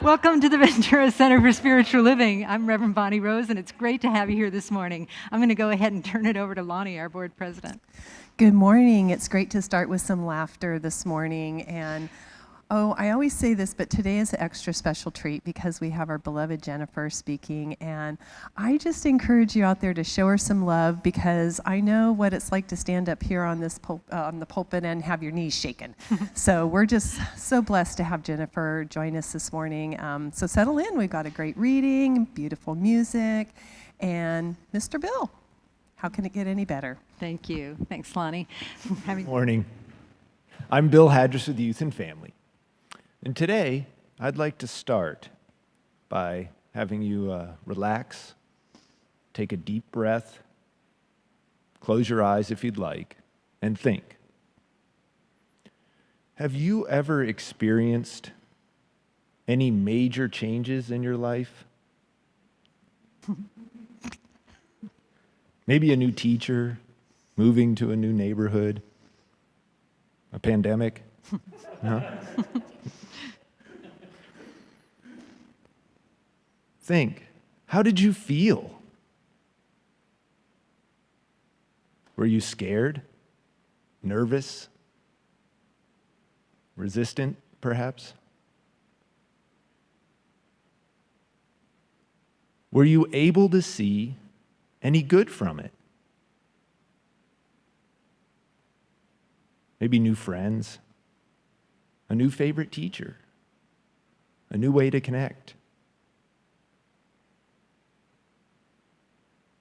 Welcome to the Ventura Center for Spiritual Living. I'm Reverend Bonnie Rose, and it's great to have you here this morning. I'm going to go ahead and turn it over to Lonnie, our board president. Good morning. It's great to start with some laughter this morning. And I always say this, but today is an extra special treat because we have our beloved Jennifer speaking. And I just encourage you out there to show her some love, because I know what it's like to stand up here on this on the pulpit and have your knees shaken. So we're just so blessed to have Jennifer join us this morning. So settle in. We've got a great reading, beautiful music, and Mr. Bill. How can it get any better? Thank you. Thanks, Lonnie. Good morning. I'm Bill Hadrys with Youth and Family. And today, I'd like to start by having you relax, take a deep breath, close your eyes if you'd like, and think. Have you ever experienced any major changes in your life? Maybe a new teacher, moving to a new neighborhood, a pandemic? No? Think, how did you feel? Were you scared, nervous, resistant, perhaps? Were you able to see any good from it? Maybe new friends, a new favorite teacher, a new way to connect.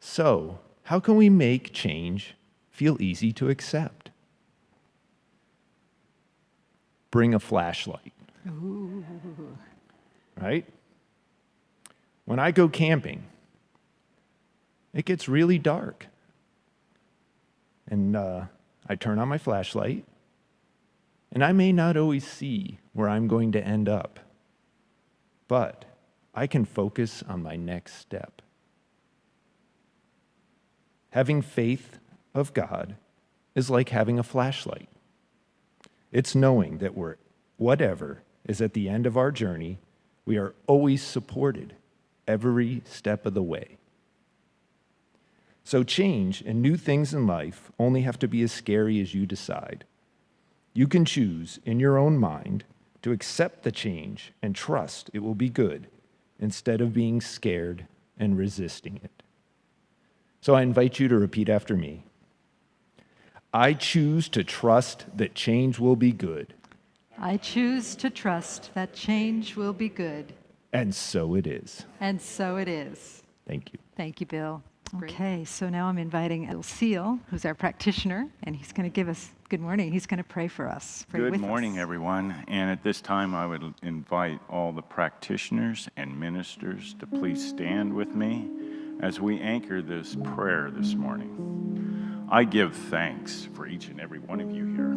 So, how can we make change feel easy to accept? Bring a flashlight. Ooh. Right? When I go camping, it gets really dark. And I turn on my flashlight, and I may not always see where I'm going to end up, but I can focus on my next step. Having faith of God is like having a flashlight. It's knowing that whatever is at the end of our journey, we are always supported every step of the way. So change and new things in life only have to be as scary as you decide. You can choose in your own mind to accept the change and trust it will be good instead of being scared and resisting it. So I invite you to repeat after me. I choose to trust that change will be good. I choose to trust that change will be good. And so it is. And so it is. Thank you. Thank you, Bill. Okay, so now I'm inviting Bill Seal, who's our practitioner, and he's going to give us, good morning, he's going to pray for us. Good morning, everyone. And at this time, I would invite all the practitioners and ministers to please stand with me as we anchor this prayer this morning. I give thanks for each and every one of you here.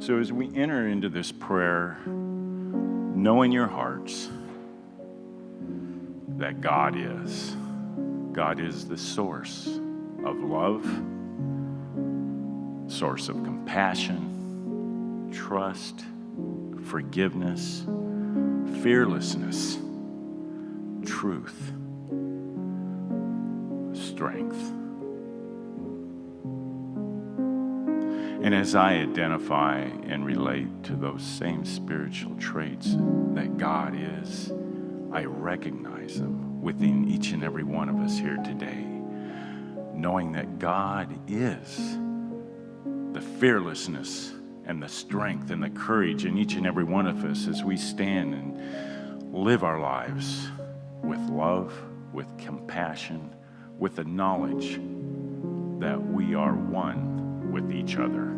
So as we enter into this prayer, know in your hearts that God is the source of love, source of compassion, trust, forgiveness, fearlessness, truth, strength. And as I identify and relate to those same spiritual traits that God is, I recognize them within each and every one of us here today, knowing that God is the fearlessness and the strength and the courage in each and every one of us as we stand and live our lives with love, with compassion, with the knowledge that we are one with each other.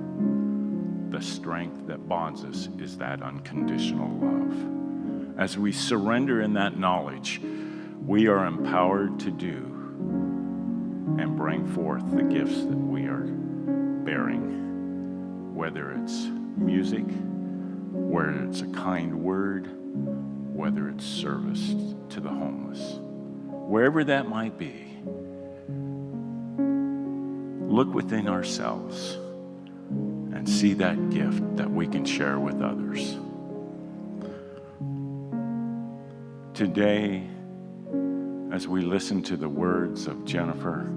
The strength that bonds us is that unconditional love. As we surrender in that knowledge, we are empowered to do and bring forth the gifts that we are bearing, whether it's music, whether it's a kind word, whether it's service to the homeless. Wherever that might be, look within ourselves and see that gift that we can share with others. Today, as we listen to the words of Jennifer,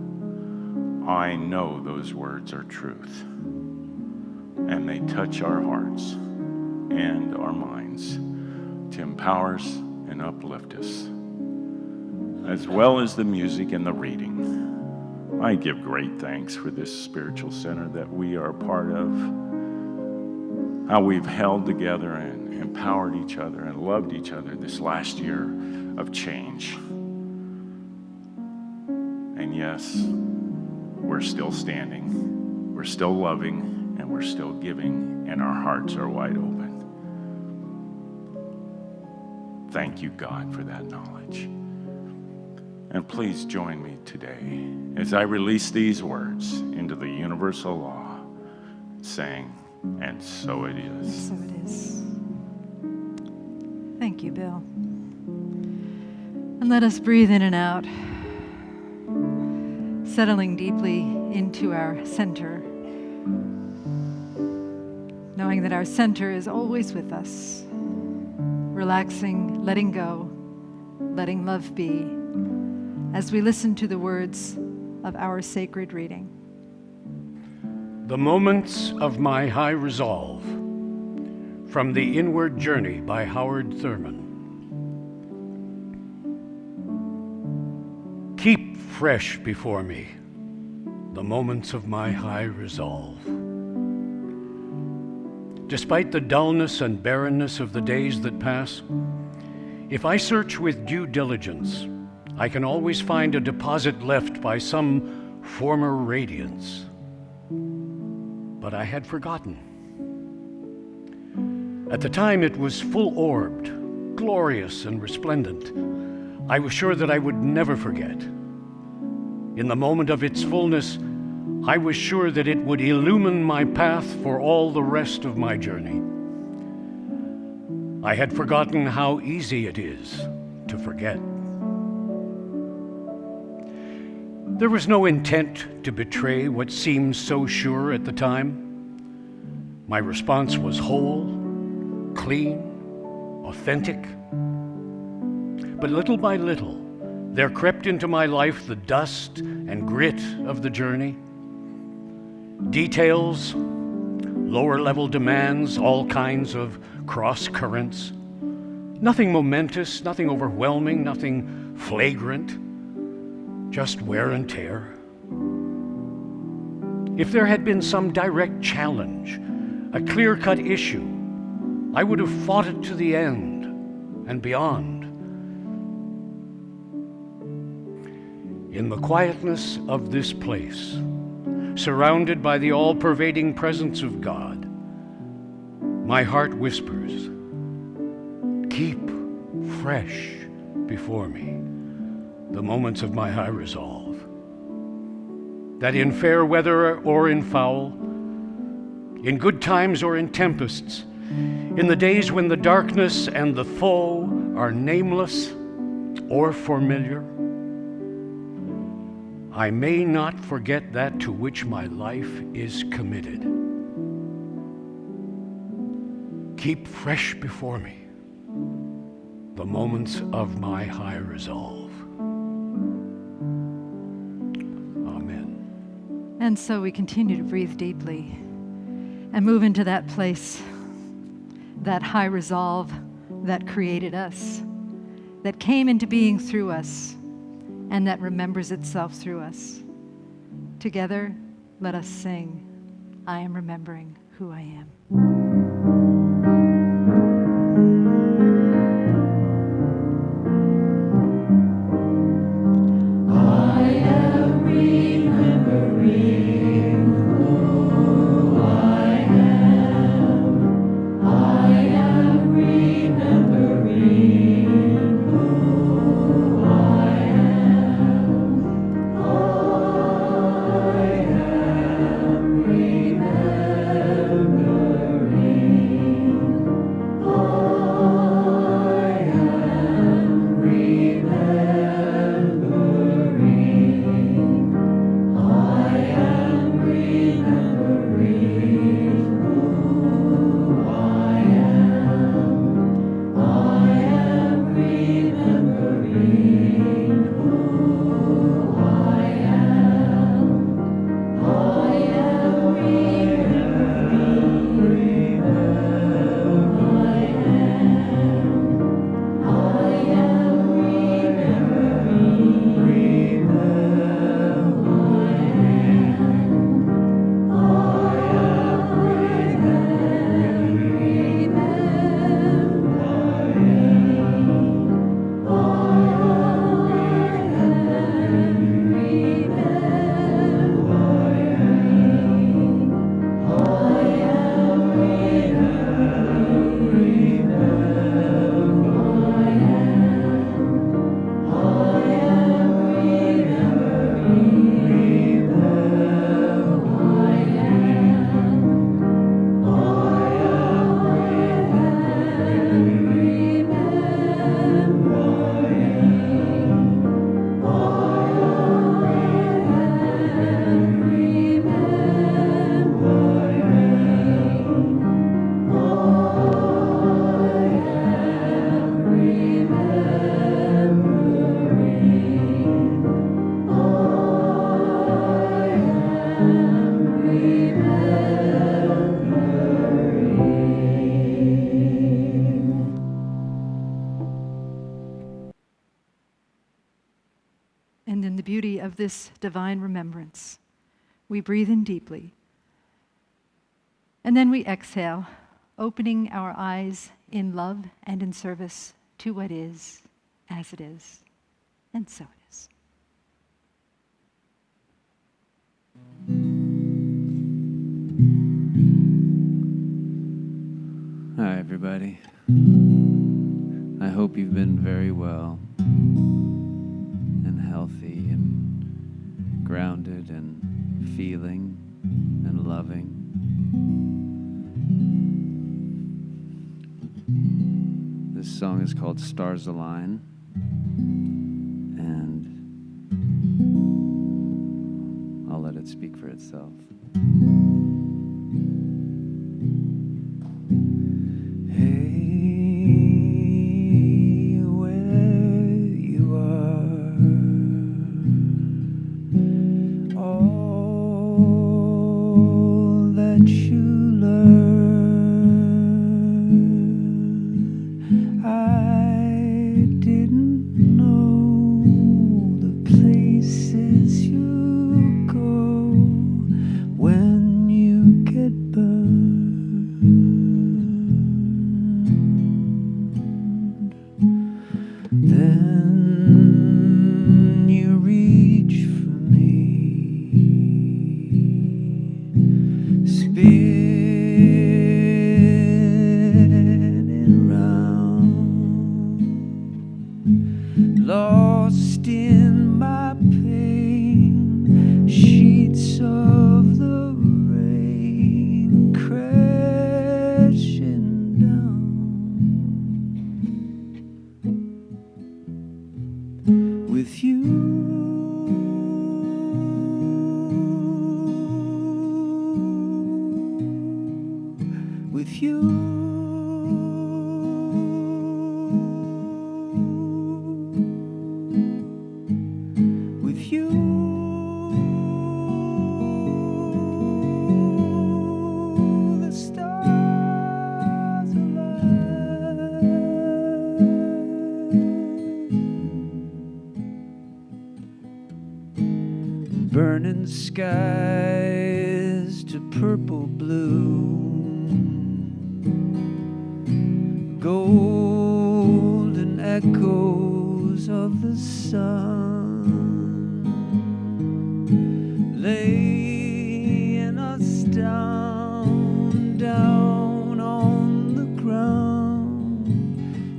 I know those words are truth, and they touch our hearts and our minds to empower us and uplift us, as well as the music and the reading. I give great thanks for this spiritual center that we are a part of, how we've held together and empowered each other and loved each other this last year of change. And yes, we're still standing, we're still loving, and we're still giving, and our hearts are wide open. Thank you, God, for that knowledge. And please join me today as I release these words into the universal law, saying, and so it is. So it is. Thank you, Bill. And let us breathe in and out, settling deeply into our center, knowing that our center is always with us, relaxing, letting go, letting love be, as we listen to the words of our sacred reading. The Moments of My High Resolve, from The Inward Journey by Howard Thurman. Keep fresh before me the moments of my high resolve. Despite the dullness and barrenness of the days that pass, if I search with due diligence, I can always find a deposit left by some former radiance. But I had forgotten. At the time it was full-orbed, glorious and resplendent. I was sure that I would never forget. In the moment of its fullness, I was sure that it would illumine my path for all the rest of my journey. I had forgotten how easy it is to forget. There was no intent to betray what seemed so sure at the time. My response was whole, clean, authentic. But little by little, there crept into my life the dust and grit of the journey. Details, lower-level demands, all kinds of cross-currents. Nothing momentous, nothing overwhelming, nothing flagrant. Just wear and tear. If there had been some direct challenge, a clear-cut issue, I would have fought it to the end and beyond. In the quietness of this place, surrounded by the all-pervading presence of God, my heart whispers, keep fresh before me the moments of my high resolve, that in fair weather or in foul, in good times or in tempests, in the days when the darkness and the foe are nameless or familiar, I may not forget that to which my life is committed. Keep fresh before me the moments of my high resolve. And so we continue to breathe deeply and move into that place, that high resolve that created us, that came into being through us, and that remembers itself through us. Together, let us sing, I am remembering who I am. Remembering beauty of this divine remembrance. We breathe in deeply. And then we exhale, opening our eyes in love and in service to what is, as it is, and so it is. Hi, everybody. I hope you've been very well and healthy and grounded and feeling and loving. This song is called Stars Align, and I'll let it speak for itself. Lost in my pain, sheets of the rain crashing down. With you, with you. Burning skies to purple blue, golden echoes of the sun, laying us down, down on the ground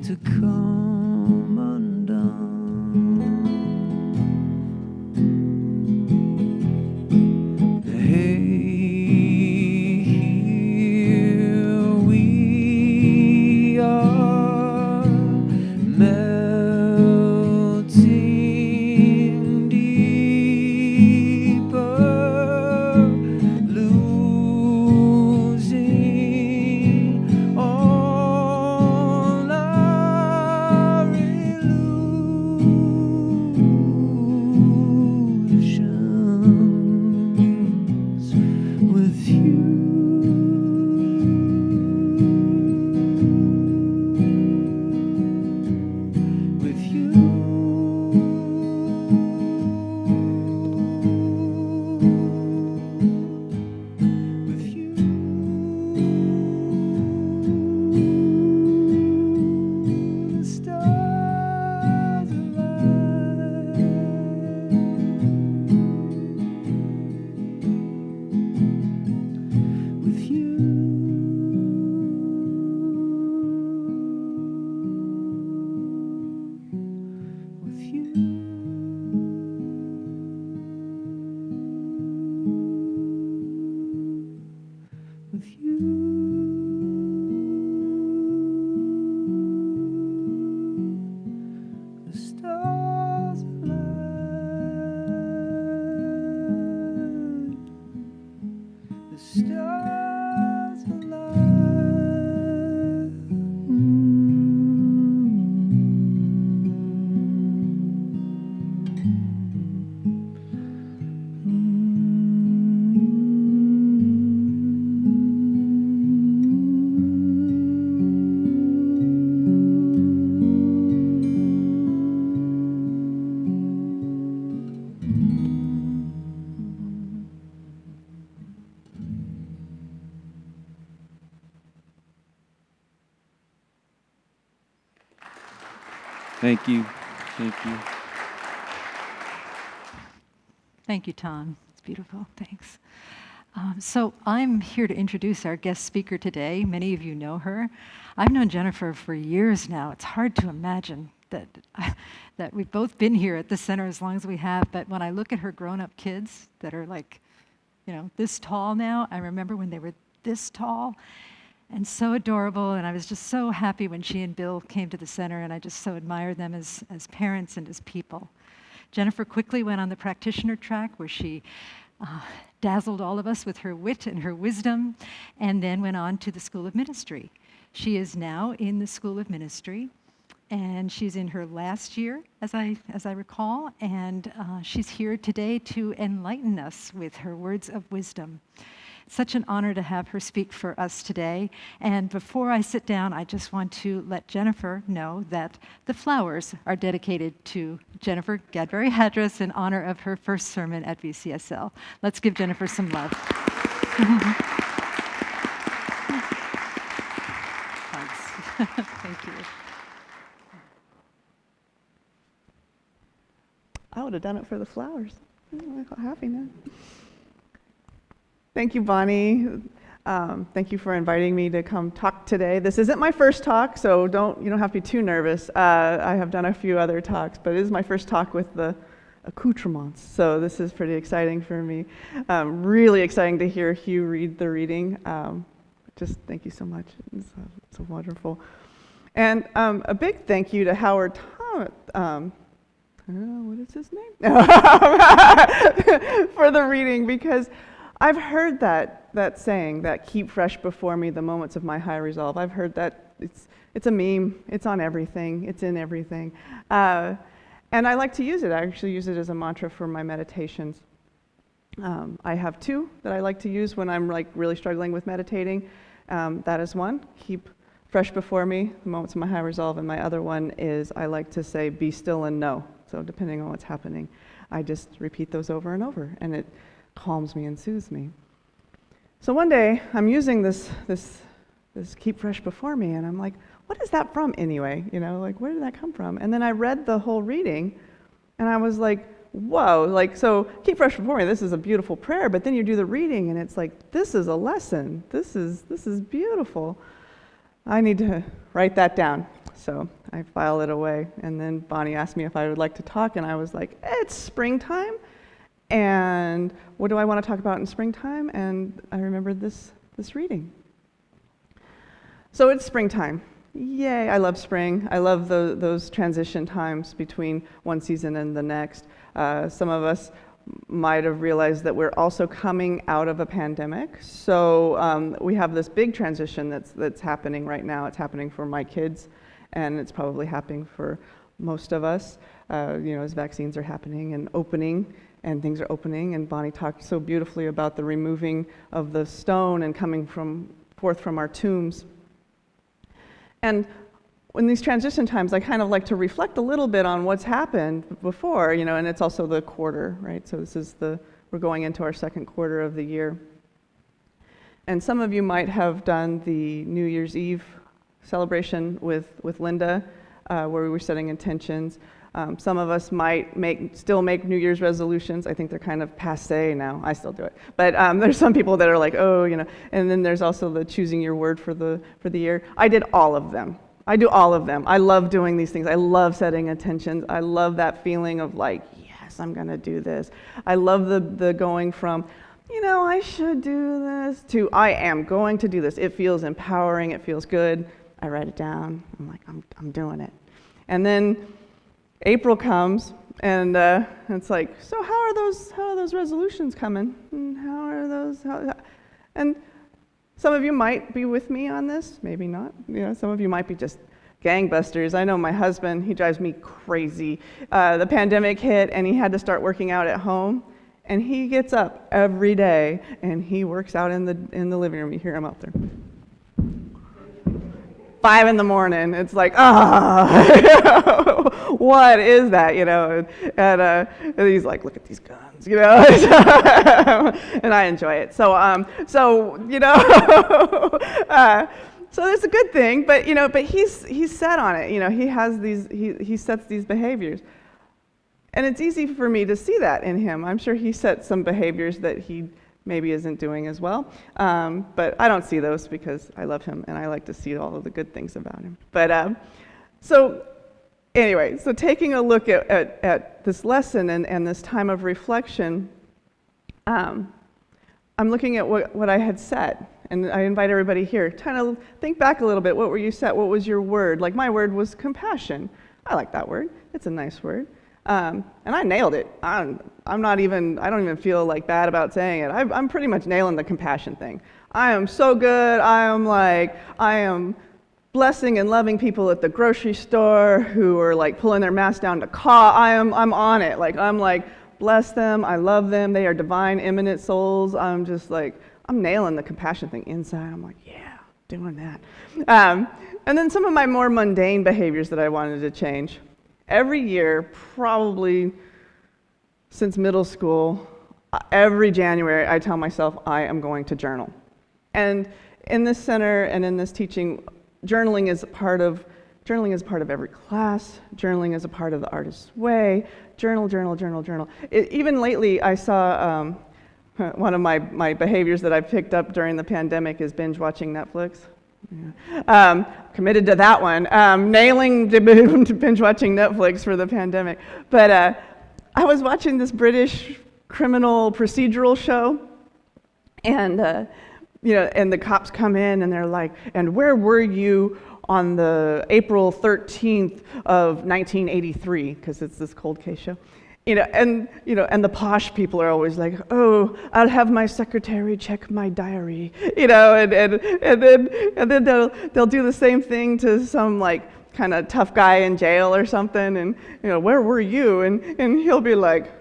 to come undone. Thank you. Thank you. Thank you, Tom. It's beautiful. Thanks. So I'm here to introduce our guest speaker today. Many of you know her. I've known Jennifer for years now. It's hard to imagine that we've both been here at the center as long as we have, but when I look at her grown-up kids that are like, this tall now, I remember when they were this tall and so adorable, and I was just so happy when she and Bill came to the center, and I just so admired them as parents and as people. Jennifer quickly went on the practitioner track where she dazzled all of us with her wit and her wisdom, and then went on to the School of Ministry. She is now in the School of Ministry, and she's in her last year, as I recall, and she's here today to enlighten us with her words of wisdom. Such an honor to have her speak for us today. And before I sit down, I just want to let Jennifer know that the flowers are dedicated to Jennifer Gadberry-Hadrys in honor of her first sermon at VCSL. Let's give Jennifer some love. Thanks. Thank you. I would have done it for the flowers. I feel happy now. Thank you, Bonnie. Thank you for inviting me to come talk today. This isn't my first talk, so you don't have to be too nervous. I have done a few other talks, but it is my first talk with the accoutrements, so this is pretty exciting for me. Really exciting to hear Hugh read the reading. Just thank you so much. It's so wonderful. And a big thank you to Howard Tom. What is his name? For the reading, because I've heard that saying, that keep fresh before me the moments of my high resolve. I've heard that it's a meme. It's on everything. It's in everything. And I like to use it. I actually use it as a mantra for my meditations. I have two that I like to use when I'm really struggling with meditating. That is one, keep fresh before me the moments of my high resolve. And my other one is I like to say, be still and know. So depending on what's happening, I just repeat those over and over, and it calms me and soothes me. So one day, I'm using this keep fresh before me, and I'm like, what is that from anyway? Where did that come from? And then I read the whole reading, and I was like, whoa, so keep fresh before me, this is a beautiful prayer, but then you do the reading, and it's like, this is a lesson. This is beautiful. I need to write that down. So I file it away, and then Bonnie asked me if I would like to talk, and I was like, it's springtime, and what do I want to talk about in springtime? And I remembered this reading. So it's springtime. Yay, I love spring. I love those transition times between one season and the next. Some of us might have realized that we're also coming out of a pandemic. So we have this big transition that's happening right now. It's happening for my kids, and it's probably happening for most of us, as vaccines are happening and opening, and things are opening. And Bonnie talked so beautifully about the removing of the stone and coming forth from our tombs. And in these transition times, I kind of like to reflect a little bit on what's happened before, and it's also the quarter, right? So this is we're going into our second quarter of the year. And some of you might have done the New Year's Eve celebration with Linda, where we were setting intentions. Some of us might still make New Year's resolutions. I think they're kind of passé now. I still do it. But there's some people that are like, and then there's also the choosing your word for the year. I did all of them. I do all of them. I love doing these things. I love setting intentions. I love that feeling of yes, I'm going to do this. I love the going from, I should do this, to I am going to do this. It feels empowering. It feels good. I write it down. I'm like, I'm doing it. And then April comes, and it's like, so how are those resolutions coming? And how are those? And some of you might be with me on this, maybe not. Some of you might be just gangbusters. I know my husband, he drives me crazy. The pandemic hit, and he had to start working out at home. And he gets up every day, and he works out in the living room. You hear him out there. 5 a.m. It's like, what is that, And he's like, look at these guns, and I enjoy it. So So it's a good thing, but he's set on it. He has he sets these behaviors. And it's easy for me to see that in him. I'm sure he sets some behaviors that he maybe isn't doing as well. But I don't see those because I love him and I like to see all of the good things about him. But so anyway, so taking a look at this lesson and this time of reflection, I'm looking at what I had said. And I invite everybody here, kind of think back a little bit. What were you set? What was your word? Like my word was compassion. I like that word. It's a nice word. And I nailed it. I don't even feel like bad about saying it. I'm pretty much nailing the compassion thing. I am so good. I am blessing and loving people at the grocery store who are like pulling their mask down to cough. I'm on it. I'm like, bless them. I love them. They are divine, immanent souls. I'm just like, I'm nailing the compassion thing inside. I'm like, yeah, doing that. And then some of my more mundane behaviors that I wanted to change. Every year, probably since middle school, every January, I tell myself I am going to journal. And in this center and in this teaching, journaling is part of every class. Journaling is a part of the artist's way. Journal. Even lately, I saw one of my behaviors that I picked up during the pandemic is binge watching Netflix. Yeah. Committed to that one. Nailing to binge watching Netflix for the pandemic. But I was watching this British criminal procedural show, and and the cops come in and they're like, "And where were you on the April 13th of 1983?" Because it's this cold case show. And the posh people are always like, "Oh, I'll have my secretary check my diary," and then they'll do the same thing to some like kind of tough guy in jail or something, and where were you? And he'll be like,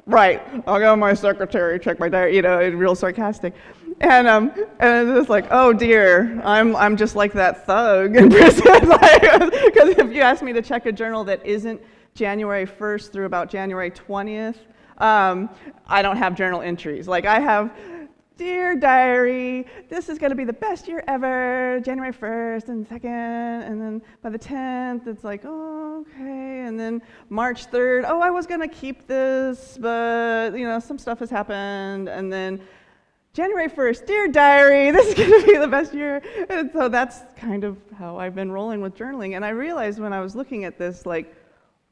"Right, I'll have my secretary check my diary," real sarcastic. And it's like, oh dear, I'm just like that thug in prison. Because if you ask me to check a journal that isn't January 1st through about January 20th, I don't have journal entries. Like I have, "Dear diary, this is going to be the best year ever, January 1st and 2nd, and then by the 10th, it's like, oh, okay, and then March 3rd, oh, I was going to keep this, but, some stuff has happened, and then January 1st, dear diary, this is going to be the best year." And so that's kind of how I've been rolling with journaling. And I realized when I was looking at this, like,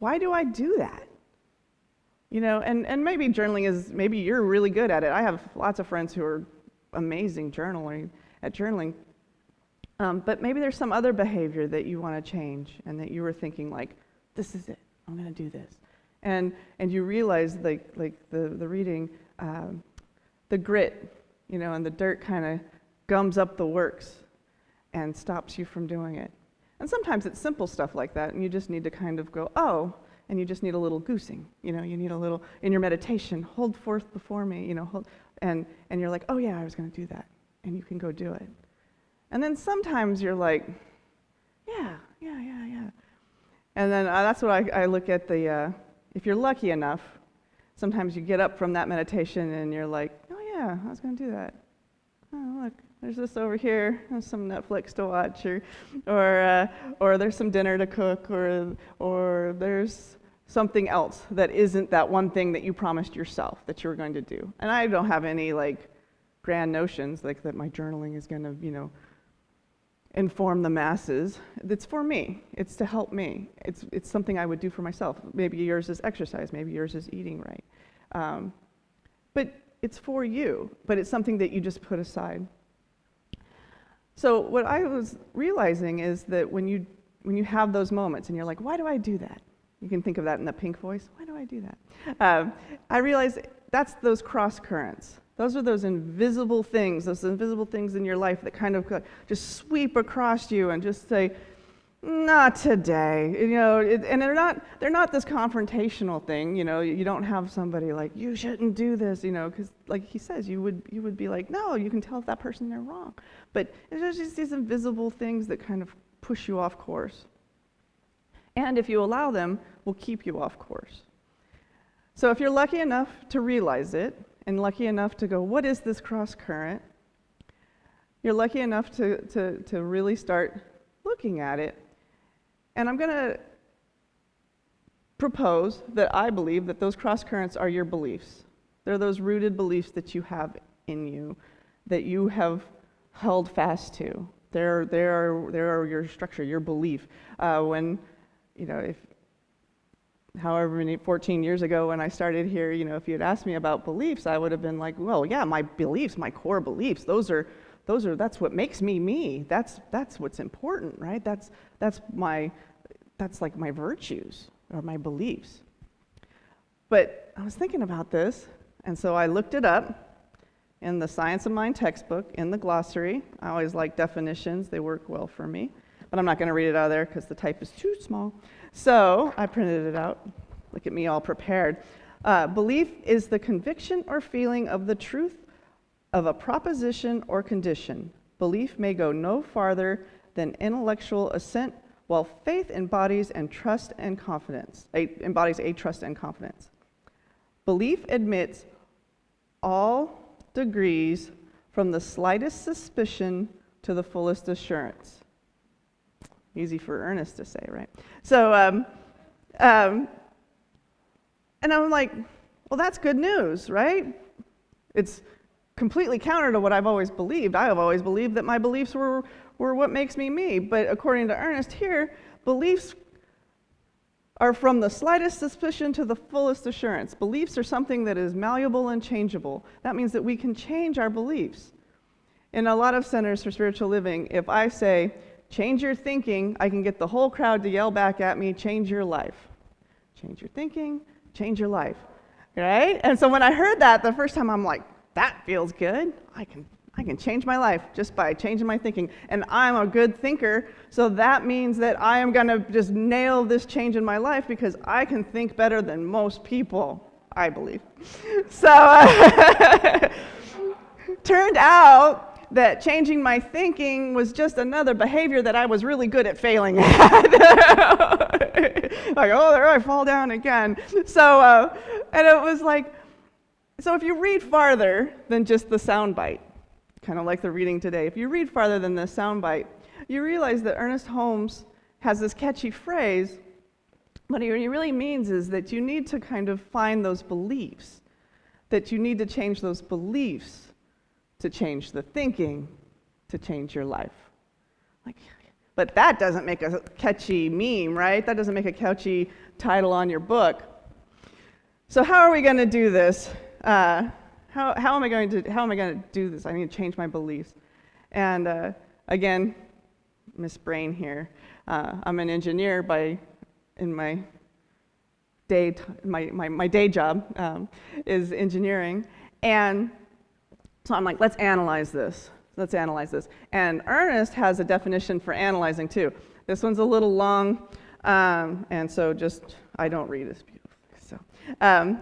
why do I do that? And maybe maybe you're really good at it. I have lots of friends who are amazing at journaling. But maybe there's some other behavior that you want to change and that you were thinking like, this is it, I'm going to do this. And you realize like the reading, the grit, and the dirt kind of gums up the works and stops you from doing it. And sometimes it's simple stuff like that, and you just need to kind of go, oh, and you just need a little goosing. You need a little, in your meditation, hold forth before me, and you're like, oh yeah, I was going to do that. And you can go do it. And then sometimes you're like, yeah. And then that's what I look at if you're lucky enough, sometimes you get up from that meditation and you're like, oh yeah, I was going to do that. Oh, look, there's this over here. There's some Netflix to watch, or there's some dinner to cook, or there's something else that isn't that one thing that you promised yourself that you were going to do. And I don't have any like grand notions like that my journaling is going to, inform the masses. It's for me. It's to help me. It's something I would do for myself. Maybe yours is exercise. Maybe yours is eating right. But it's for you. But it's something that you just put aside. So what I was realizing is that when you have those moments and you're like, why do I do that? You can think of that in the pink voice. Why do I do that? I realize that's those cross currents. Those are those invisible things in your life that kind of just sweep across you and just say, not today. And they're not this confrontational thing. You don't have somebody like, you shouldn't do this, because like he says, you would be like, no, you can tell if that person they're wrong. But it's just these invisible things that kind of push you off course. And if you allow them, will keep you off course. So if you're lucky enough to realize it, and lucky enough to go, what is this cross current? you're lucky enough to really start looking at it. And I'm going to propose that I believe that those cross currents are your beliefs. They're those rooted beliefs that you have in you, that you have held fast to. They're your structure, your belief. When, if however many 14 years ago when I started here, if you had asked me about beliefs, I would have been like, well, yeah, my beliefs, my core beliefs, that's what makes me me. That's what's important, right? That's like my virtues or my beliefs. But I was thinking about this, and so I looked it up in the Science of Mind textbook, in the glossary. I always like definitions. They work well for me. But I'm not going to read it out of there because the type is too small. So I printed it out. Look at me all prepared. Belief is the conviction or feeling of the truth of a proposition or condition. Belief may go no farther than intellectual assent, while faith embodies a trust and confidence. Belief admits all degrees from the slightest suspicion to the fullest assurance. Easy for Ernest to say, right? So, and I'm like, well, that's good news, right? It's completely counter to what I've always believed. I have always believed that my beliefs were what makes me me. But according to Ernest here, beliefs are from the slightest suspicion to the fullest assurance. Beliefs are something that is malleable and changeable. That means that we can change our beliefs. In a lot of centers for spiritual living, if I say, change your thinking, I can get the whole crowd to yell back at me, change your life. Change your thinking, change your life, right? And so when I heard that the first time, I'm like, that feels good. I can change my life just by changing my thinking. And I'm a good thinker, so that means that I am going to just nail this change in my life because I can think better than most people, I believe. So turned out that changing my thinking was just another behavior that I was really good at failing at. Like, oh, there I fall down again. So, and it was like, so if you read farther than just the soundbite, kind of like the reading today, if you read farther than the soundbite, you realize that Ernest Holmes has this catchy phrase, but what he really means is that you need to kind of find those beliefs, that you need to change those beliefs to change the thinking, to change your life. Like, but that doesn't make a catchy meme, right? That doesn't make a catchy title on your book. So how are we going to do this? How am I going to do this? I need to change my beliefs. And again, Miss Brain here. I'm an engineer in my day. My day job is engineering, and so I'm like, let's analyze this. And Ernest has a definition for analyzing too. This one's a little long, and so I don't read as beautifully.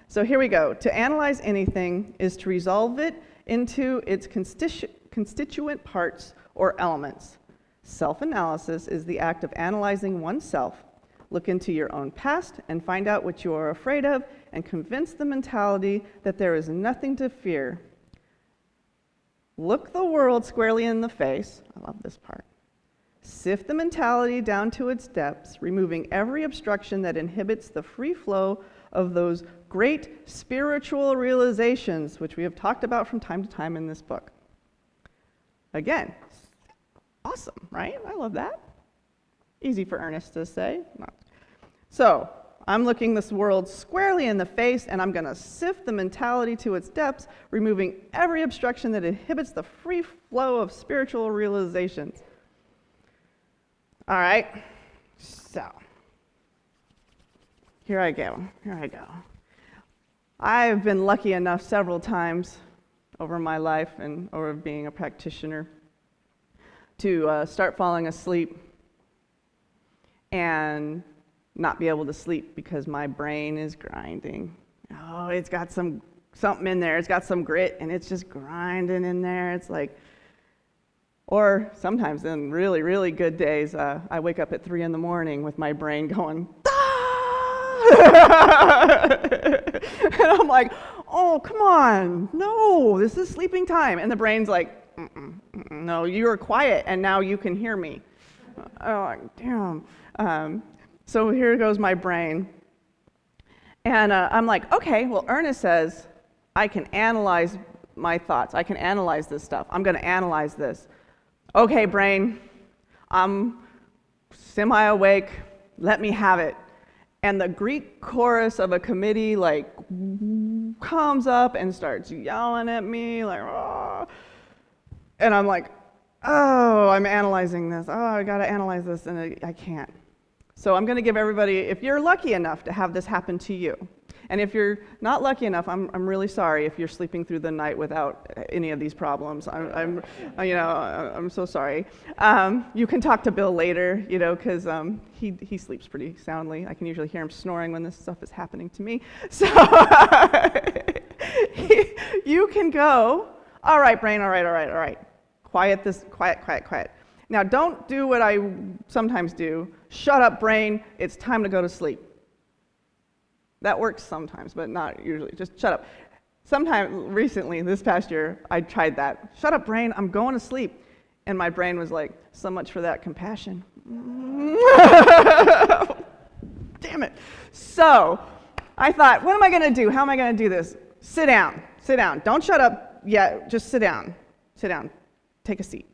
So here we go. To analyze anything is to resolve it into its constituent parts or elements. Self-analysis is the act of analyzing oneself. Look into your own past and find out what you are afraid of and convince the mentality that there is nothing to fear. Look the world squarely in the face. I love this part. Sift the mentality down to its depths, removing every obstruction that inhibits the free flow of those great spiritual realizations, which we have talked about from time to time in this book. Again, awesome, right? I love that. Easy for Ernest to say. So, I'm looking this world squarely in the face, and I'm going to sift the mentality to its depths, removing every obstruction that inhibits the free flow of spiritual realizations. All right, so here I go. I've been lucky enough several times over my life and over being a practitioner to start falling asleep and not be able to sleep because my brain is grinding. Oh, it's got something in there. It's got some grit, and it's just grinding in there. It's like, or sometimes in really, really good days, I wake up at 3 a.m. with my brain going, and I'm like, oh, come on, no, this is sleeping time. And the brain's like, No, you were quiet, and now you can hear me. Oh, damn. So here goes my brain. And I'm like, okay, well, Ernest says I can analyze my thoughts. I can analyze this stuff. I'm going to analyze this. Okay, brain, I'm semi-awake. Let me have it. And the Greek chorus of a committee like comes up and starts yelling at me like, oh. And I'm like, oh, I'm analyzing this. Oh, I got to analyze this, and I can't. So I'm going to give everybody, if you're lucky enough to have this happen to you, and if you're not lucky enough, I'm really sorry if you're sleeping through the night without any of these problems. I'm so sorry. You can talk to Bill later, because he sleeps pretty soundly. I can usually hear him snoring when this stuff is happening to me. So you can go, all right, brain, all right. Quiet. Now, don't do what I sometimes do. Shut up, brain. It's time to go to sleep. That works sometimes, but not usually. Just shut up. Sometime recently, this past year, I tried that. Shut up, brain. I'm going to sleep. And my brain was like, so much for that compassion. Damn it. So I thought, what am I going to do? How am I going to do this? Sit down. Don't shut up yet. Just sit down. Take a seat.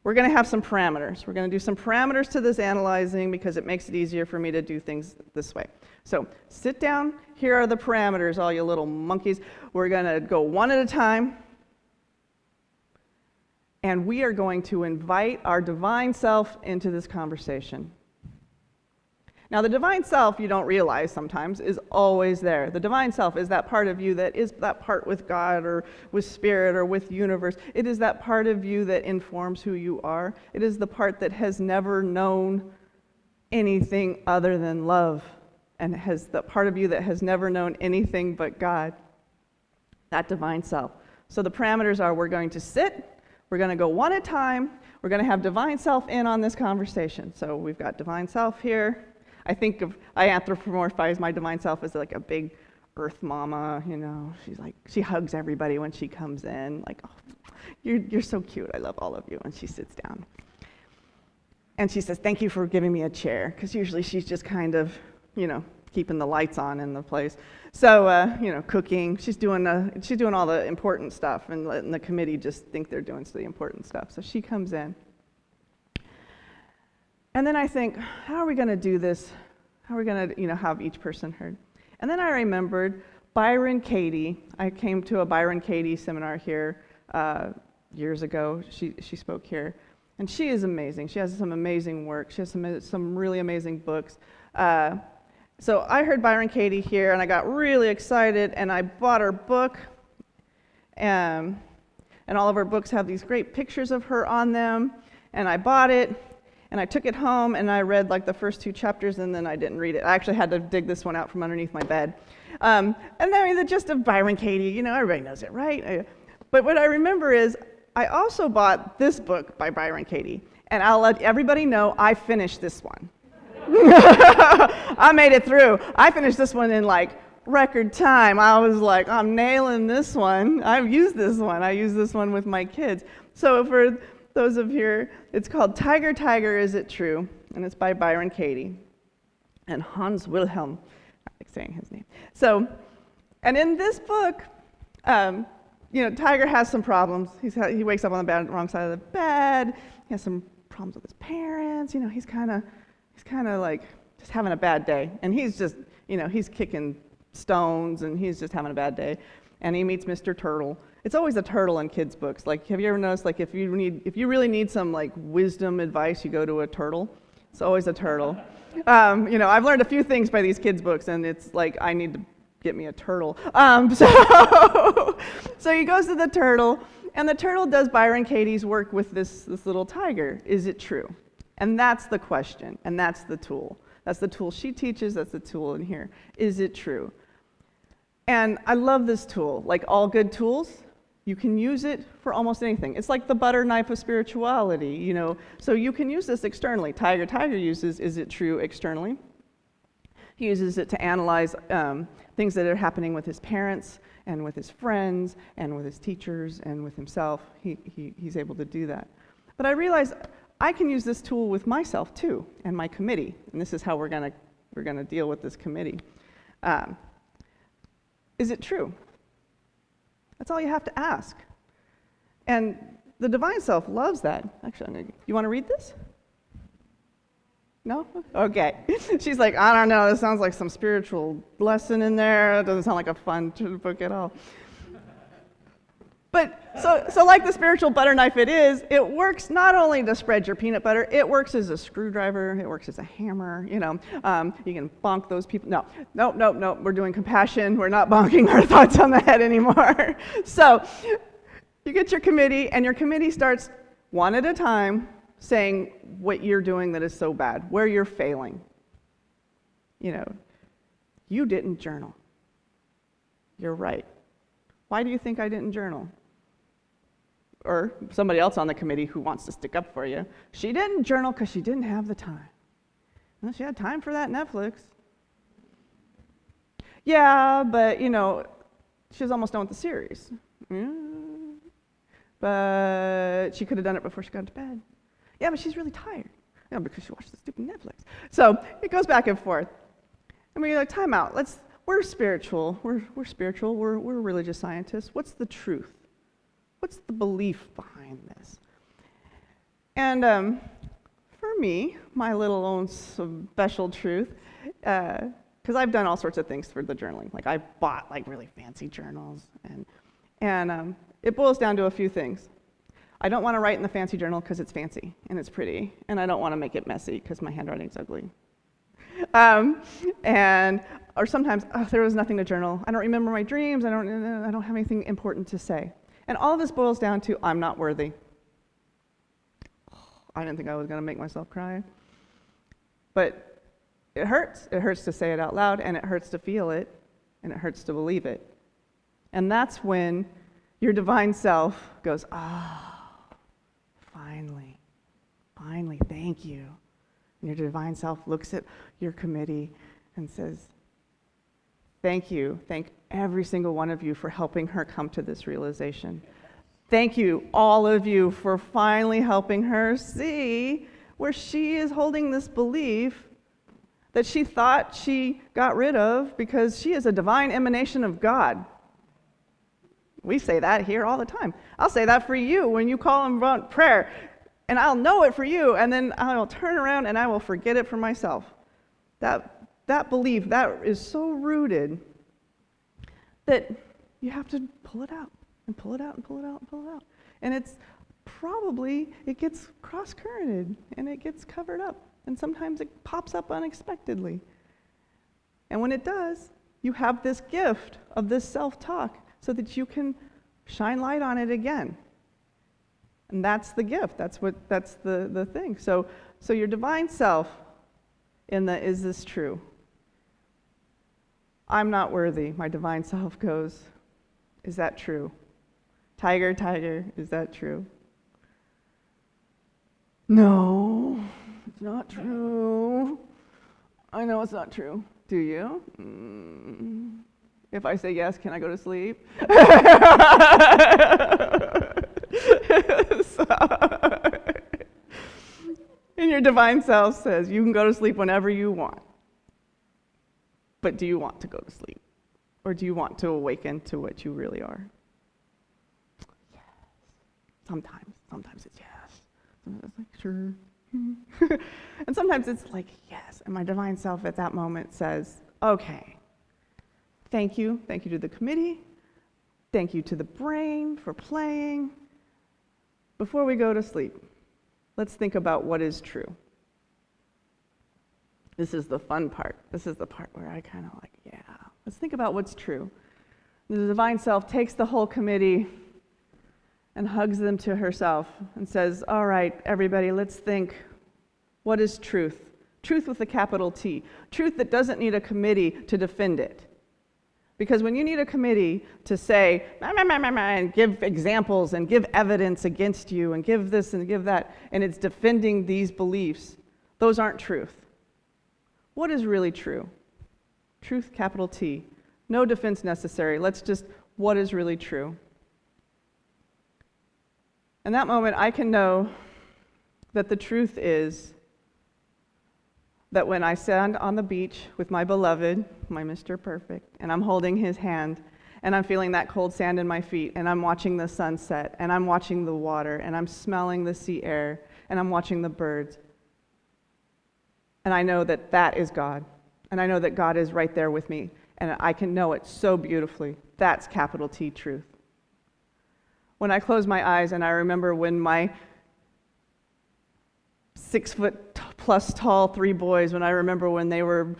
We're going to have some parameters. We're going to do some parameters to this analyzing because it makes it easier for me to do things this way. So sit down. Here are the parameters, all you little monkeys. We're going to go one at a time. And we are going to invite our divine self into this conversation. Now, the divine self, you don't realize sometimes, is always there. The divine self is that part of you that is that part with God or with Spirit or with universe. It is that part of you that informs who you are. It is the part that has never known anything other than love, and has the part of you that has never known anything but God. That divine self. So the parameters are, we're going to sit, we're going to go one at a time, we're going to have divine self in on this conversation. So we've got divine self here. I anthropomorphize my divine self as like a big earth mama, She's like, she hugs everybody when she comes in, like, oh, you're so cute, I love all of you. And she sits down. And she says, thank you for giving me a chair, because usually she's just kind of, keeping the lights on in the place. So, cooking, she's doing all the important stuff, and letting the committee just think they're doing the important stuff. So she comes in. And then I think, how are we going to do this? How are we going to, have each person heard? And then I remembered Byron Katie. I came to a Byron Katie seminar here years ago. She spoke here. And she is amazing. She has some amazing work. She has some really amazing books. So I heard Byron Katie here, and I got really excited, and I bought her book. And all of her books have these great pictures of her on them. And I bought it. And I took it home, and I read like the first 2 chapters, and then I didn't read it. I actually had to dig this one out from underneath my bed. And the gist of Byron Katie, everybody knows it, right? But what I remember is I also bought this book by Byron Katie, and I'll let everybody know I finished this one. I made it through. I finished this one in like record time. I was like, I'm nailing this one. I've used this one. I use this one with my kids. So for those of here, it's called Tiger, Tiger, Is It True? And it's by Byron Katie and Hans Wilhelm. I like saying his name. So, and in this book, Tiger has some problems. He wakes up on the wrong side of the bed. He has some problems with his parents. He's kind of like just having a bad day. And he's just, he's kicking stones, and he's just having a bad day. And he meets Mr. Turtle. It's always a turtle in kids' books. Like, have you ever noticed, like, if you really need some, like, wisdom advice, you go to a turtle? It's always a turtle. I've learned a few things by these kids' books, and it's like, I need to get me a turtle. So he goes to the turtle, and the turtle does Byron Katie's work with this little tiger. Is it true? And that's the question, and that's the tool. That's the tool she teaches, that's the tool in here. Is it true? And I love this tool. Like all good tools, you can use it for almost anything. It's like the butter knife of spirituality, So you can use this externally. Tiger uses Is It True externally. He uses it to analyze things that are happening with his parents and with his friends and with his teachers and with himself. He's able to do that. But I realized I can use this tool with myself too, and my committee. And this is how we're gonna deal with this committee. Is it true? That's all you have to ask. And the divine self loves that. Actually, you want to read this? No? Okay. She's like, I don't know, this sounds like some spiritual lesson in there. It doesn't sound like a fun book at all. But so like the spiritual butter knife it works not only to spread your peanut butter, it works as a screwdriver, it works as a hammer, you can bonk those people. No, we're doing compassion. We're not bonking our thoughts on the head anymore. So you get your committee, and your committee starts one at a time saying what you're doing that is so bad, where you're failing. You didn't journal. You're right. Why do you think I didn't journal? Or somebody else on the committee who wants to stick up for you. She didn't journal because she didn't have the time. Well, she had time for that Netflix. Yeah, but, she was almost done with the series. But she could have done it before she got to bed. Yeah, but she's really tired. Because she watched the stupid Netflix. So it goes back and forth. I mean, you're like, time out. We're spiritual. We're spiritual. We're religious scientists. What's the truth? What's the belief behind this? And for me, my little own special truth, because I've done all sorts of things for the journaling. Like I bought really fancy journals, and it boils down to a few things. I don't want to write in the fancy journal because it's fancy and it's pretty, and I don't want to make it messy because my handwriting's ugly. Or sometimes there was nothing to journal. I don't remember my dreams. I don't have anything important to say. And all of this boils down to I'm not worthy. I didn't think I was going to make myself cry. But it hurts. It hurts to say it out loud, and it hurts to feel it, and it hurts to believe it. And that's when your divine self goes, finally, thank you. And your divine self looks at your committee and says, thank you. Thank every single one of you for helping her come to this realization. Thank you, all of you, for finally helping her see where she is holding this belief that she thought she got rid of because she is a divine emanation of God. We say that here all the time. I'll say that for you when you call and want prayer, and I'll know it for you, and then I'll turn around and I will forget it for myself. That belief, that is so rooted that you have to pull it out and pull it out and pull it out and pull it out. And it gets cross-currented and it gets covered up. And sometimes it pops up unexpectedly. And when it does, you have this gift of this self-talk so that you can shine light on it again. And that's the gift. That's the thing. So your divine self is this true? I'm not worthy. My divine self goes, is that true? Tiger, is that true? No, it's not true. I know it's not true. Do you? If I say yes, can I go to sleep? And your divine self says, you can go to sleep whenever you want. But do you want to go to sleep? Or do you want to awaken to what you really are? Yes. Sometimes it's yes. Sometimes it's like, sure. And sometimes it's like, yes. And my divine self at that moment says, okay, thank you. Thank you to the committee. Thank you to the brain for playing. Before we go to sleep, let's think about what is true. This is the fun part. This is the part where I kind of like, yeah. Let's think about what's true. The divine self takes the whole committee and hugs them to herself and says, all right, everybody, let's think. What is truth? Truth with a capital T. Truth that doesn't need a committee to defend it. Because when you need a committee to say, and give examples and give evidence against you and give this and give that, and it's defending these beliefs, those aren't truth. What is really true? Truth, capital T. No defense necessary. Let's just what is really true. In that moment, I can know that the truth is that when I stand on the beach with my beloved, my Mr. Perfect, and I'm holding his hand, and I'm feeling that cold sand in my feet, and I'm watching the sunset, and I'm watching the water, and I'm smelling the sea air, and I'm watching the birds, and I know that that is God, and I know that God is right there with me, and I can know it so beautifully. That's capital T truth. When I close my eyes and I remember when my 6-foot-plus tall 3 boys, when I remember when they were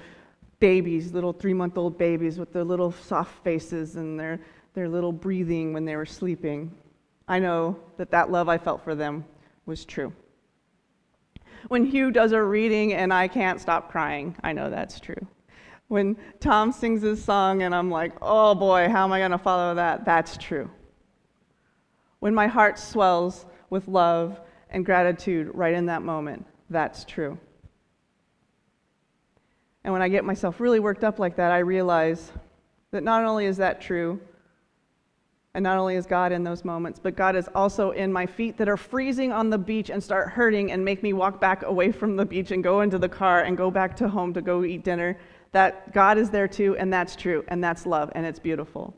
babies, little 3-month-old babies with their little soft faces and their little breathing when they were sleeping, I know that that love I felt for them was true. When Hugh does a reading and I can't stop crying, I know that's true. When Tom sings his song and I'm like, oh boy, how am I going to follow that? That's true. When my heart swells with love and gratitude right in that moment, that's true. And when I get myself really worked up like that, I realize that not only is that true, and not only is God in those moments, but God is also in my feet that are freezing on the beach and start hurting and make me walk back away from the beach and go into the car and go back to home to go eat dinner. That God is there too, and that's true, and that's love, and it's beautiful.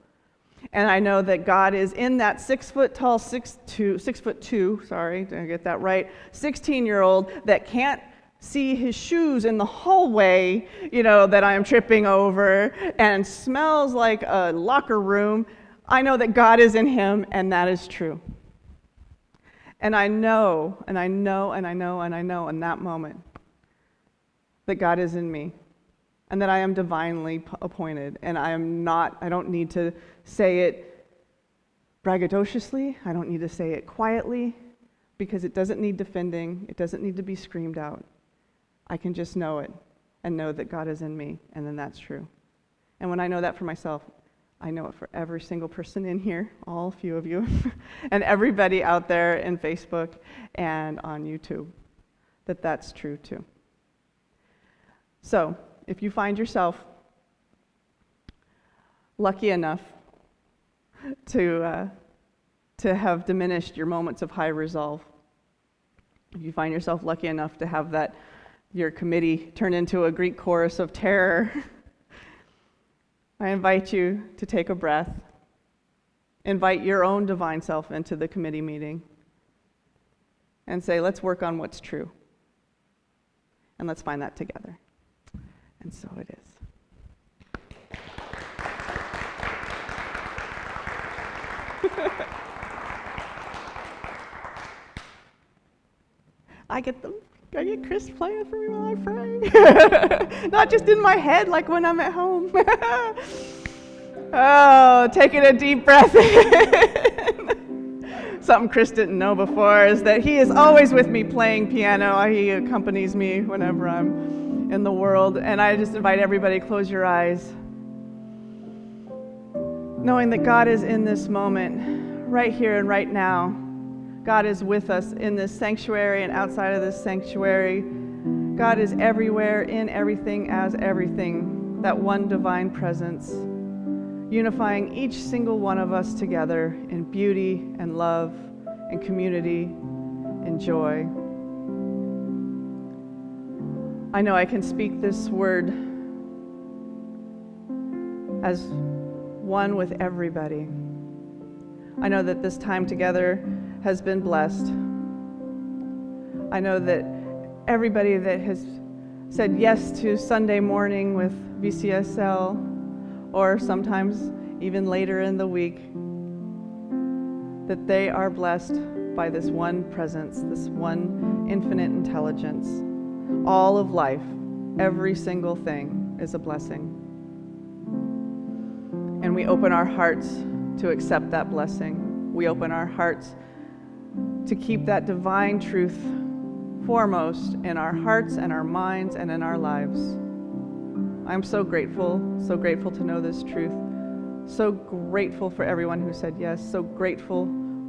And I know that God is in that 6-foot-tall, 6'2", did I get that right, 16-year-old that can't see his shoes in the hallway, that I am tripping over, and smells like a locker room. I know that God is in him, and that is true. And I know in that moment that God is in me, and that I am divinely appointed, and I don't need to say it braggadociously, I don't need to say it quietly, because it doesn't need defending, it doesn't need to be screamed out. I can just know it, and know that God is in me, and then that's true. And when I know that for myself, I know it for every single person in here, all few of you, and everybody out there in Facebook and on YouTube, that that's true too. So, if you find yourself lucky enough to have diminished your moments of high resolve, if you find yourself lucky enough to have your committee turn into a Greek chorus of terror, I invite you to take a breath, invite your own divine self into the committee meeting, and say, let's work on what's true, and let's find that together. And so it is. I get Chris playing for me while I pray. Not just in my head like when I'm at home. Oh, taking a deep breath in. Something Chris didn't know before is that he is always with me playing piano. He accompanies me whenever I'm in the world. And I just invite everybody, close your eyes. Knowing that God is in this moment, right here and right now. God is with us in this sanctuary and outside of this sanctuary. God is everywhere, in everything, as everything. That one divine presence, unifying each single one of us together in beauty and love and community and joy. I know I can speak this word as one with everybody. I know that this time together has been blessed. I know that everybody that has said yes to Sunday morning with VCSL, or sometimes even later in the week, that they are blessed by this one presence, this one infinite intelligence. All of life, every single thing is a blessing. And we open our hearts to accept that blessing. We open our hearts to keep that divine truth foremost in our hearts and our minds and in our lives. I'm so grateful to know this truth. So grateful for everyone who said yes, so grateful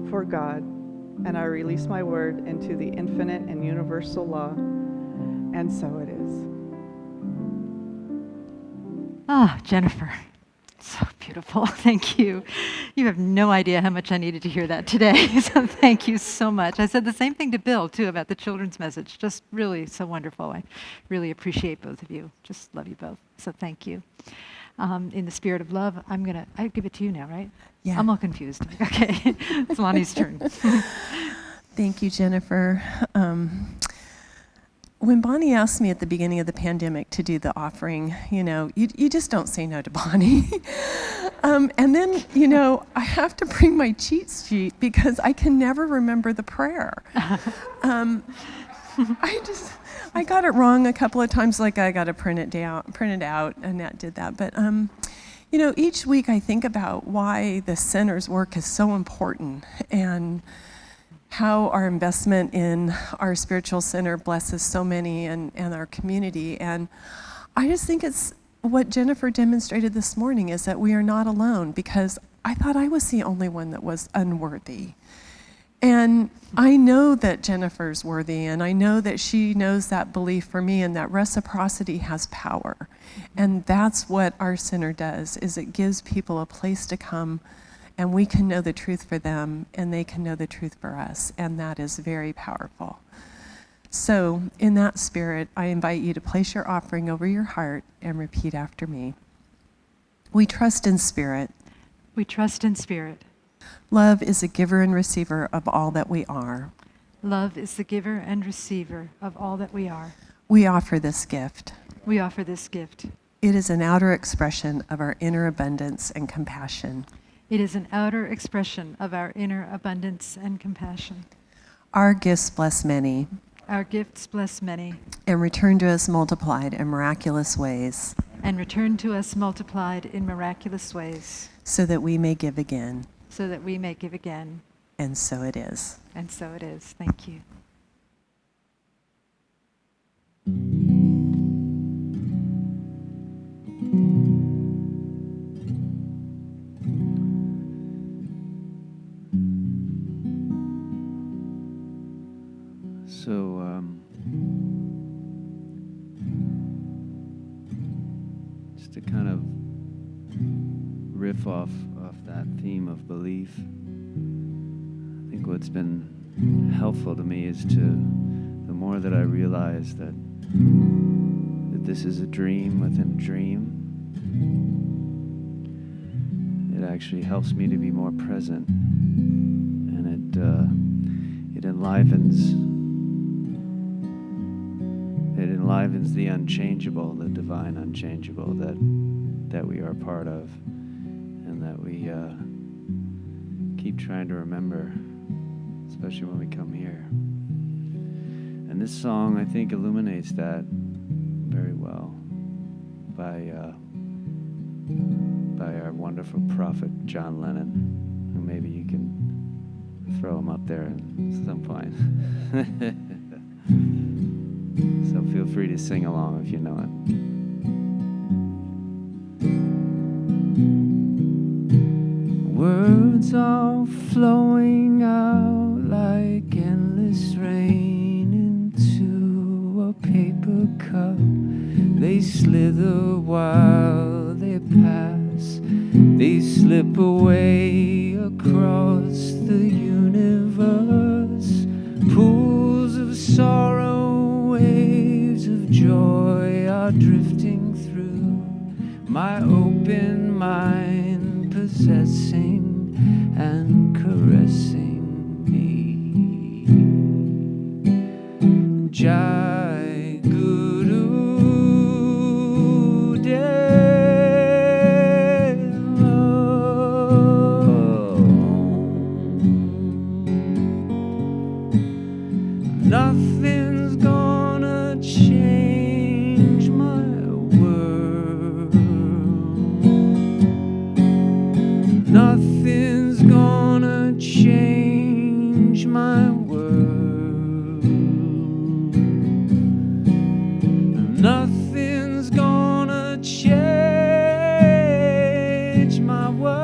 for God. And I release my word into the infinite and universal law. And so it is. Ah, Jennifer, So beautiful. Thank you. You have no idea how much I needed to hear that today. So thank you so much. I said the same thing to Bill, too, about the children's message. Just really so wonderful. I really appreciate both of you. Just love you both. So thank you. In the spirit of love, I give it to you now, right? Yeah. I'm all confused. Okay. It's Lonnie's turn. Thank you, Jennifer. When Bonnie asked me at the beginning of the pandemic to do the offering, you just don't say no to Bonnie. And then, I have to bring my cheat sheet because I can never remember the prayer. I got it wrong a couple of times, like I got to print it out, Annette did that. But, each week I think about why the center's work is so important and how our investment in our spiritual center blesses so many and our community. And I just think it's what Jennifer demonstrated this morning is that we are not alone, because I thought I was the only one that was unworthy. And I know that Jennifer's worthy, and I know that she knows that belief for me, and that reciprocity has power. And that's what our center does, is it gives people a place to come, and we can know the truth for them, and they can know the truth for us, and that is very powerful. So, in that spirit, I invite you to place your offering over your heart and repeat after me. We trust in spirit. We trust in spirit. Love is a giver and receiver of all that we are. Love is the giver and receiver of all that we are. We offer this gift. We offer this gift. It is an outer expression of our inner abundance and compassion. It is an outer expression of our inner abundance and compassion. Our gifts bless many. Our gifts bless many. And return to us multiplied in miraculous ways. And return to us multiplied in miraculous ways. So that we may give again. So that we may give again. And so it is. And so it is. Thank you. So, just to kind of riff off that theme of belief, I think what's been helpful to me is the more that I realize that this is a dream within a dream, it actually helps me to be more present, and it enlivens the unchangeable, the divine unchangeable that we are part of, and that we keep trying to remember, especially when we come here. And this song, I think, illuminates that very well by our wonderful prophet, John Lennon, who maybe you can throw him up there at some point. So feel free to sing along if you know it. Words are flowing out like endless rain into a paper cup. They slither while they pass. They slip away across the universe. Pools of sorrow, waves of joy are drifting through my open mind, possessing and caressing me. Jai Guru Deva. Nothing's gonna change my world. Nothing's gonna change my world. Nothing's gonna change my world.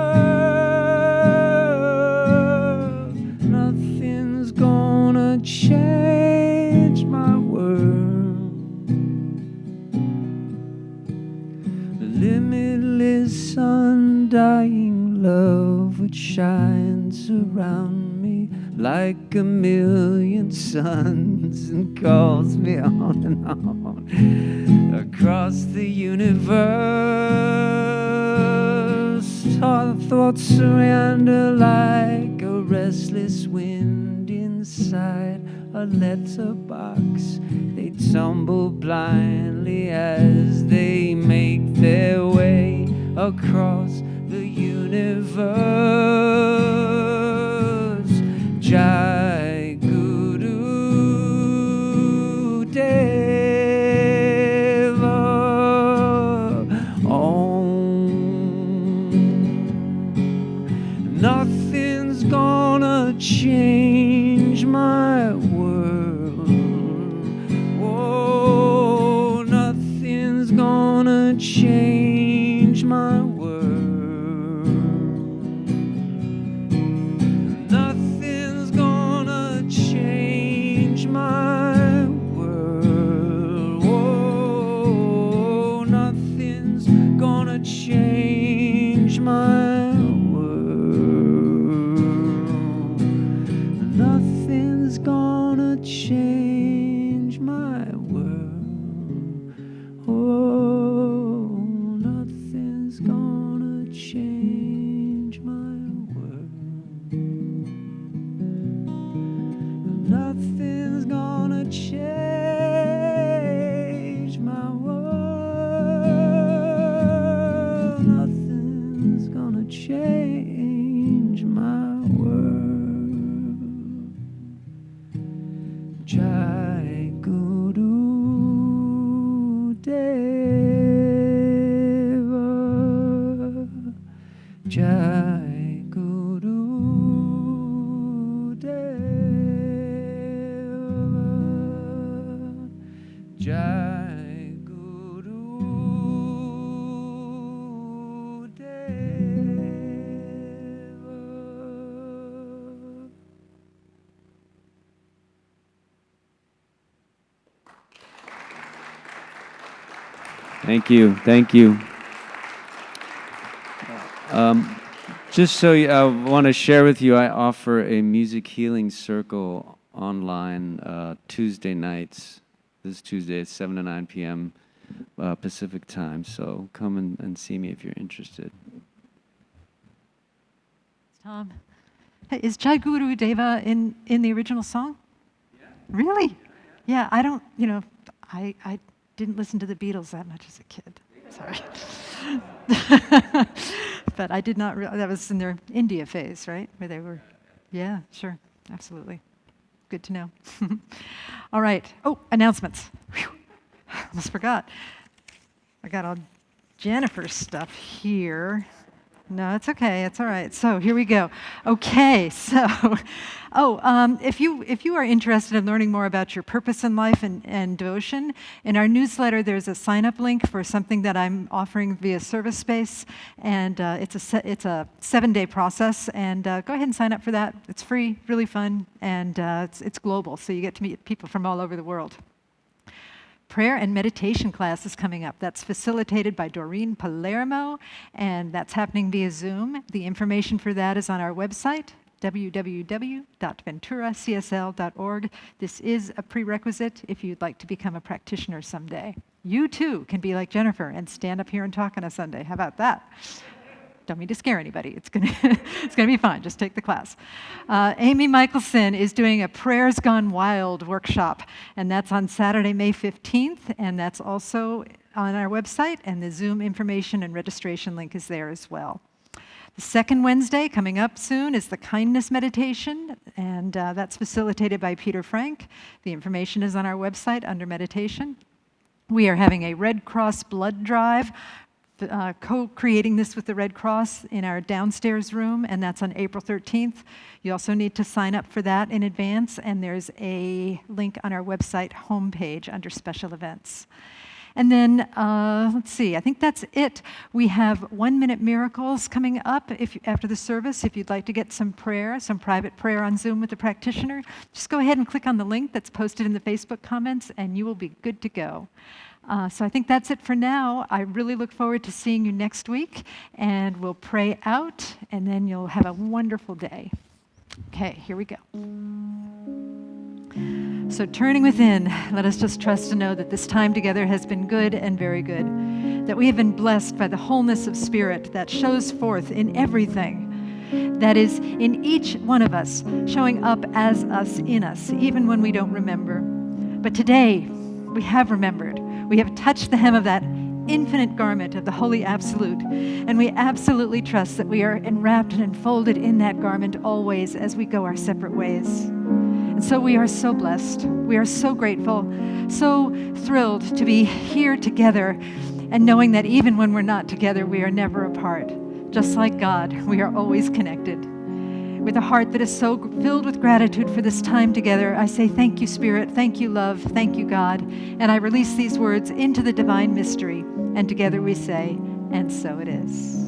Nothing's gonna change my world. Limitless sun which shines around me like a million suns and calls me on and on across the universe. Our thoughts surrender like a restless wind inside a letterbox. They tumble blindly as they make their way across the universe. Jai Guru Deva Om. Nothing's gonna change my world. Oh, nothing's gonna change my world. Nothing's gonna change my world. Oh, nothing's gonna change my world. Nothing's gonna change my world. Oh, nothing's gonna change my world. Nothing's gonna change my world. Nothing's gonna change my world. Jai Guru Deva. Jai Guru Deva. Jai Guru Deva. Thank you. Thank you. Just so I want to share with you, I offer a music healing circle online Tuesday nights. This Tuesday at 7 to 9 p.m. Pacific time. So come and see me if you're interested. Tom, hey, is Jai Guru Deva in the original song? Yeah. Really? Yeah, I don't, I didn't listen to the Beatles that much as a kid. Sorry. But I did not realize that was in their India phase, right? Where they were, yeah, sure, absolutely. Good to know. All right. Oh, announcements. Whew. Almost forgot. I got all Jennifer's stuff here. No, it's okay. It's all right. So here we go. Okay. So, if you are interested in learning more about your purpose in life and devotion, in our newsletter there's a sign-up link for something that I'm offering via Service Space, and it's a 7-day process. And go ahead and sign up for that. It's free, really fun, and it's global, so you get to meet people from all over the world. Prayer and meditation class is coming up. That's facilitated by Doreen Palermo, and that's happening via Zoom. The information for that is on our website, www.VenturaCSL.org. This is a prerequisite if you'd like to become a practitioner someday. You too can be like Jennifer and stand up here and talk on a Sunday. How about that? Don't mean to scare anybody. It's gonna be fun. Just take the class. Amy Michelson is doing a Prayers Gone Wild workshop, and that's on Saturday, May 15th, and that's also on our website, and the Zoom information and registration link is there as well. The second Wednesday coming up soon is the Kindness Meditation, and that's facilitated by Peter Frank. The information is on our website under meditation. We are having a Red Cross blood drive, co-creating this with the Red Cross in our downstairs room, and that's on April 13th. You also need to sign up for that in advance, and there's a link on our website homepage under special events. And then, let's see, I think that's it. We have 1-minute miracles coming up after the service. If you'd like to get some prayer, some private prayer on Zoom with the practitioner, just go ahead and click on the link that's posted in the Facebook comments, and you will be good to go. So I think that's it for now. I really look forward to seeing you next week, and we'll pray out, and then you'll have a wonderful day. Okay, here we go. So turning within, let us just trust to know that this time together has been good and very good, that we have been blessed by the wholeness of spirit that shows forth in everything, that is in each one of us, showing up as us in us, even when we don't remember. But today, we have remembered. We have touched the hem of that infinite garment of the Holy Absolute, and we absolutely trust that we are enwrapped and enfolded in that garment always as we go our separate ways. And so we are so blessed. We are so grateful, so thrilled to be here together, and knowing that even when we're not together, we are never apart. Just like God, we are always connected. With a heart that is so filled with gratitude for this time together, I say thank you, Spirit, thank you, love, thank you, God, and I release these words into the divine mystery, and together we say, and so it is.